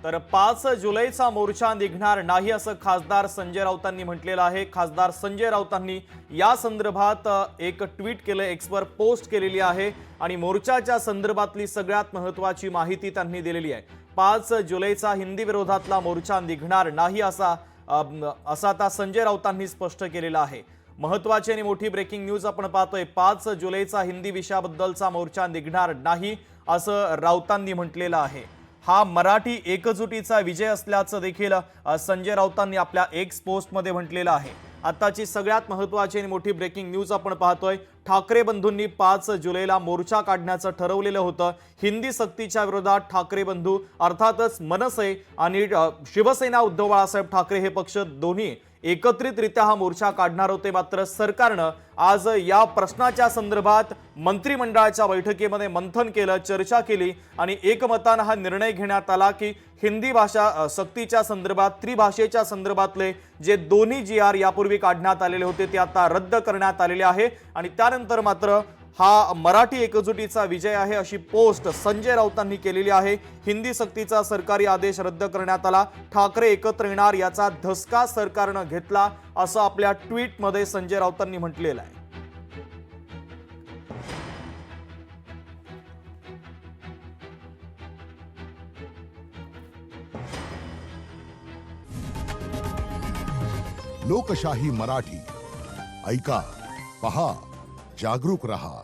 तर 5 जुलैचा मोर्चा निघणार नाही असं खासदार संजय राऊतांनी म्हटलेलं आहे। खासदार संजय राऊतांनी या संदर्भात एक ट्विट केलं, एक्सवर पोस्ट केलेली आहे आणि मोर्चाच्या संदर्भातली सगळ्यात महत्त्वाची माहिती त्यांनी दिलेली आहे। 5 जुलैचा हिंदी विरोधातला मोर्चा निघणार नाही असा आता संजय राऊतांनी स्पष्ट केलेला आहे। महत्त्वाची आणि मोठी ब्रेकिंग न्यूज आपण पाहतोय। 5 जुलैचा हिंदी विषयाबद्दलचा मोर्चा निघणार नाही असं राऊतांनी म्हटलेलं आहे। हा मराठी एकजुटीचा विजय असल्याचं देखील संजय राऊतांनी आपल्या एक्स पोस्टमध्ये म्हटलेलं आहे। आताची सगळ्यात महत्त्वाची आणि मोठी ब्रेकिंग न्यूज आपण पाहतोय। ठाकरे बंधूंनी 5 जुलैला मोर्चा काढण्याचं ठरवलेलं होतं। हिंदी सक्तीच्या विरोधात ठाकरे बंधू अर्थातच मनसे आणि शिवसेना उद्धव बाळासाहेब ठाकरे हे पक्ष दोन्ही एकत्रितरित्या हा मोर्चा काढणार होते। मात्र सरकारनं आज या प्रश्नाच्या संदर्भात मंत्रिमंडळाच्या बैठकीमध्ये मंथन केलं, चर्चा केली आणि एकमतानं हा निर्णय घेण्यात आला की हिंदी भाषा सक्तीच्या संदर्भात त्रिभाषेच्या संदर्भातले जे दोन्ही GR यापूर्वी काढण्यात आलेले होते ते आता रद्द करण्यात आलेले आहे आणि त्यानंतर मात्र हा मराठी एकजुटीचा विजय आहे अशी पोस्ट संजय राऊतांनी केलेली आहे। हिंदी सक्तीचा सरकारी आदेश रद्द करण्यात आला, ठाकरे एकत्र येणार याचा धसका सरकारनं घेतला असं आपल्या ट्विटमध्ये संजय राऊतांनी म्हटलेलं आहे। लोकशाही मराठी ऐका, पहा, जागरूक रहा।